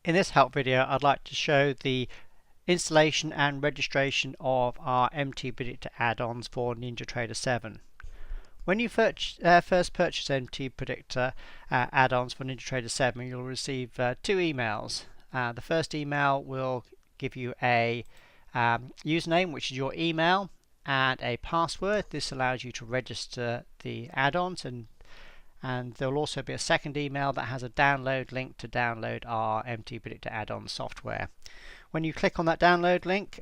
In this help video, I'd like to show the installation and registration of our MTPredictor add-ons for NinjaTrader 7. When you first purchase MTPredictor add-ons for NinjaTrader 7, you'll receive two emails. The first email will give you a username, which is your email, and a password. This allows you to register the add-ons, and there will also be a second email that has a download link to download our MTPredictor add-on software. When you click on that download link,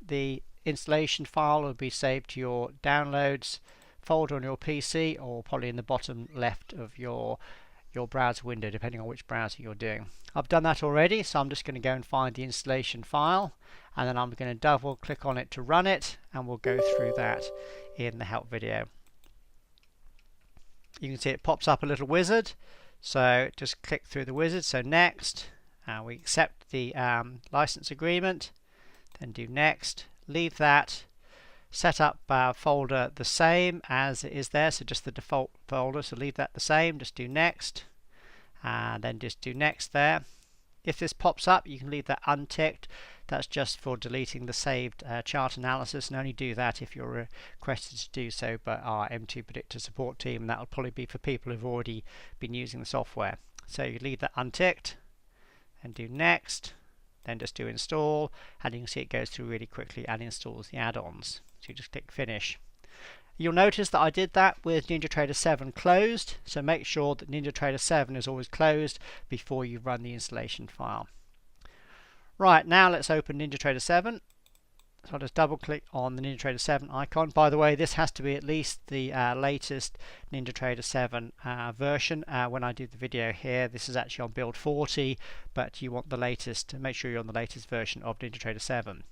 the installation file will be saved to your downloads folder on your PC, or probably in the bottom left of your browser window, depending on which browser you're doing. I've done that already, so I'm just going to go and find the installation file, and then I'm going to double click on it to run it, and we'll go through that in the help video. You can see it pops up a little wizard, so just click through the wizard. So next, we accept the license agreement, then do next, leave that, set up folder the same as it is there, so just the default folder, so leave that the same, just do next, and then just do next there. If this pops up, you can leave that unticked. That's just for deleting the saved chart analysis, and only do that if you're requested to do so by our MTPredictor support team, and that will probably be for people who've already been using the software. So you leave that unticked and do next, then just do install, and you can see it goes through really quickly and installs the add-ons. So you just click finish. You'll notice that I did that with NinjaTrader 7 closed, so make sure that NinjaTrader 7 is always closed before you run the installation file. Right, now let's open NinjaTrader 7. So I'll just double click on the NinjaTrader 7 icon. By the way, this has to be at least the latest NinjaTrader 7 version. When I did the video here, this is actually on build 40, but you want the latest, make sure you're on the latest version of NinjaTrader 7.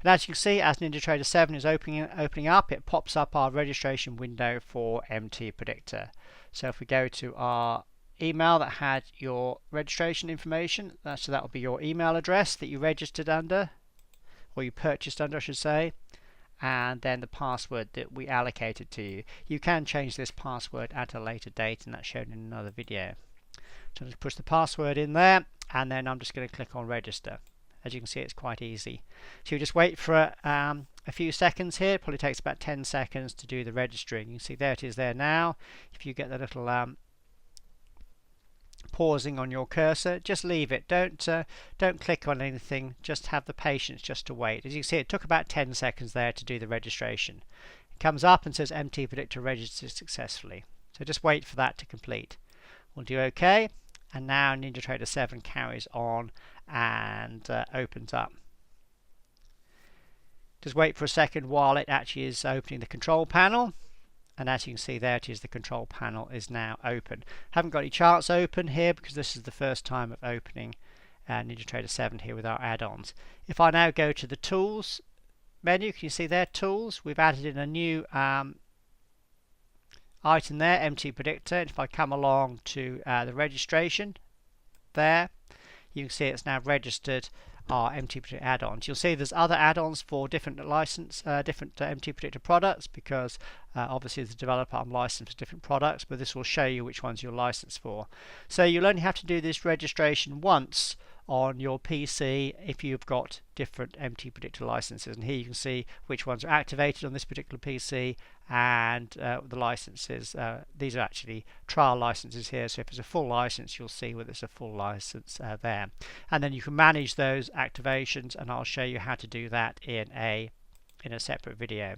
And as you can see, as NinjaTrader 7 is opening up, it pops up our registration window for MTPredictor. So if we go to our email that had your registration information, so that will be your email address that you registered under, or you purchased under I should say, and then the password that we allocated to you. You can change this password at a later date, and that's shown in another video. So just push the password in there, and then I'm just going to click on register. As you can see, it's quite easy. So you just wait for a few seconds here. It probably takes about 10 seconds to do the registering. You can see there it is there now. If you get the little pausing on your cursor, just leave it. Don't click on anything. Just have the patience just to wait. As you can see, it took about 10 seconds there to do the registration. It comes up and says MTPredictor registered successfully. So just wait for that to complete. We'll do OK, and now NinjaTrader 7 carries on and opens up. Just wait for a second while it actually is opening the control panel, and as you can see there it is, the control panel is now open. Haven't got any charts open here because this is the first time of opening NinjaTrader 7 here with our add-ons. If I now go to the tools menu, can you see there tools? We've added in a new item there, MTPredictor, and if I come along to the registration there, you can see it's now registered our MTPredictor add-ons. You'll see there's other add-ons for different different MTPredictor products, because obviously as a developer I'm licensed for different products, but this will show you which ones you're licensed for. So you'll only have to do this registration once on your PC if you've got different MTPredictor licenses, and here you can see which ones are activated on this particular PC and the licenses. These are actually trial licenses here, so if it's a full license you'll see whether it's a full license there, and then you can manage those activations, and I'll show you how to do that in a separate video.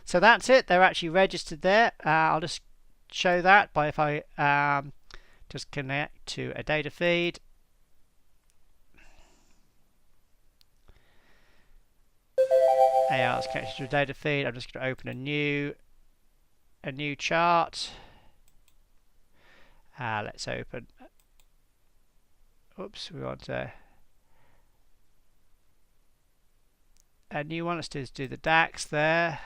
So that's it, they're actually registered there. I'll just show that by if I just connect to a data feed. AR is connected to a data feed. I'm just going to open a new chart. Let's open. Oops, we want a new one. Let's do the DAX there.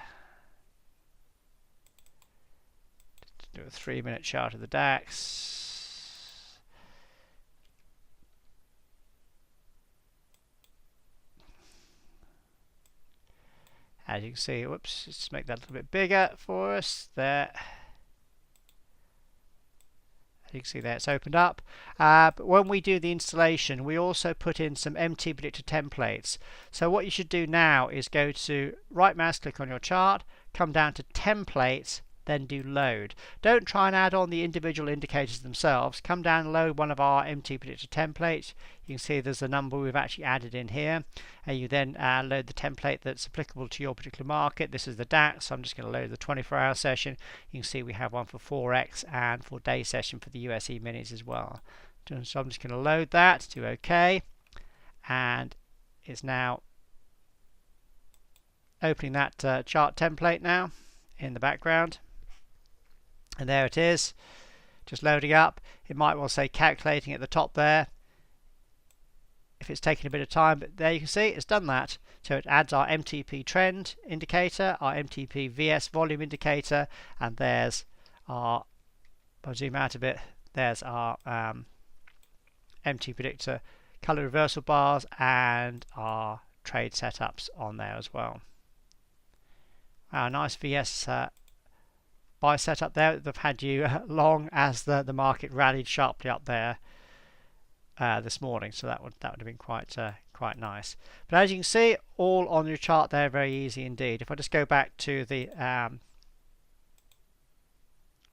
Just do a 3-minute chart of the DAX. As you can see, whoops, let's make that a little bit bigger for us there. You can see there it's opened up. But when we do the installation, we also put in some MTPredictor templates. So what you should do now is go to right mouse click on your chart, come down to templates, then do load. Don't try and add on the individual indicators themselves. Come down and load one of our MTPredictor templates. You can see there's a number we've actually added in here, and you then load the template that's applicable to your particular market. This is the DAX, so I'm just going to load the 24-hour session. You can see we have one for Forex and for day session for the US E-minis as well. So I'm just going to load that, do OK, and it's now opening that chart template now in the background. And there it is, just loading up. It might well say calculating at the top there if it's taking a bit of time, but there you can see it's done that. So it adds our MTP trend indicator, our MTP VS volume indicator, and there's our, if I zoom out a bit, there's our MTPredictor color reversal bars and our trade setups on there as well. Our nice VS buy setup there that they've had you long as the market rallied sharply up there this morning, so that would have been quite nice. But as you can see, all on your chart there, very easy indeed. If I just go back to the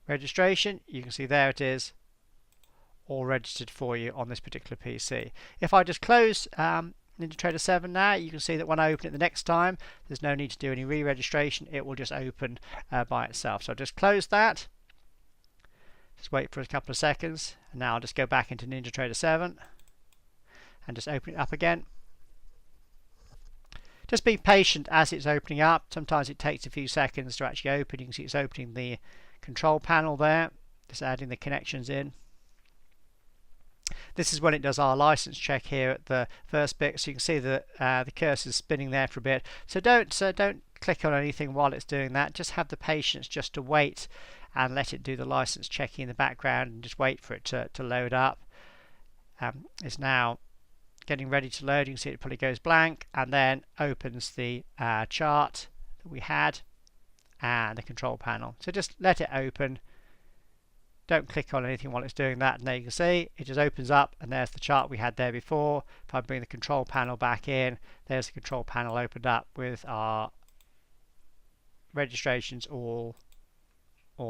registration, you can see there it is, all registered for you on this particular PC. If I just close NinjaTrader 7 now, you can see that when I open it the next time, there's no need to do any re-registration. It will just open by itself. So I'll just close that. Just wait for a couple of seconds, and now I'll just go back into NinjaTrader 7 and just open it up again. Just be patient as it's opening up. Sometimes it takes a few seconds to actually open. You can see it's opening the control panel there, just adding the connections in. This is when it does our license check here at the first bit, so you can see that the cursor is spinning there for a bit. So don't click on anything while it's doing that. Just have the patience just to wait and let it do the license checking in the background, and just wait for it to load up. It's now getting ready to load. You can see it probably goes blank and then opens the chart that we had and the control panel. So just let it open. Don't click on anything while it's doing that, and there you can see it just opens up, and there's the chart we had there before. If I bring the control panel back in, there's the control panel opened up with our registrations all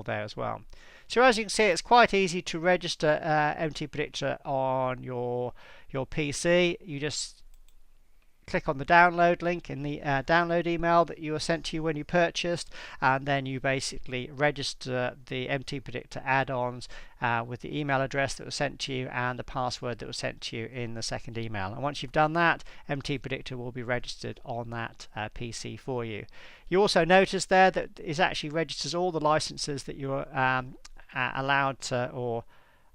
there as well. So as you can see, it's quite easy to register MTPredictor on your PC. You just click on the download link in the download email that you were sent to you when you purchased, and then you basically register the MTPredictor add-ons with the email address that was sent to you and the password that was sent to you in the second email. And once you've done that, MTPredictor will be registered on that PC for you. You also notice there that it actually registers all the licenses that you're allowed to or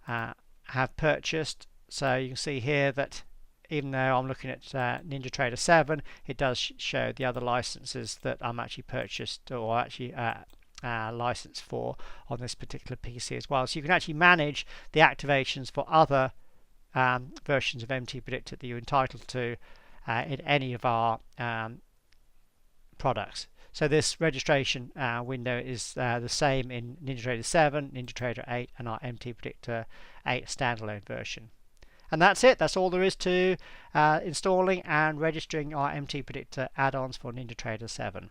have purchased. So you can see here that even though I'm looking at NinjaTrader 7, it does show the other licenses that I'm actually purchased or actually licensed for on this particular PC as well. So you can actually manage the activations for other versions of MTPredictor that you're entitled to in any of our products. So this registration window is the same in NinjaTrader 7, NinjaTrader 8, and our MTPredictor 8 standalone version. And that's it. That's all there is to installing and registering our MTPredictor add-ons for NinjaTrader 7.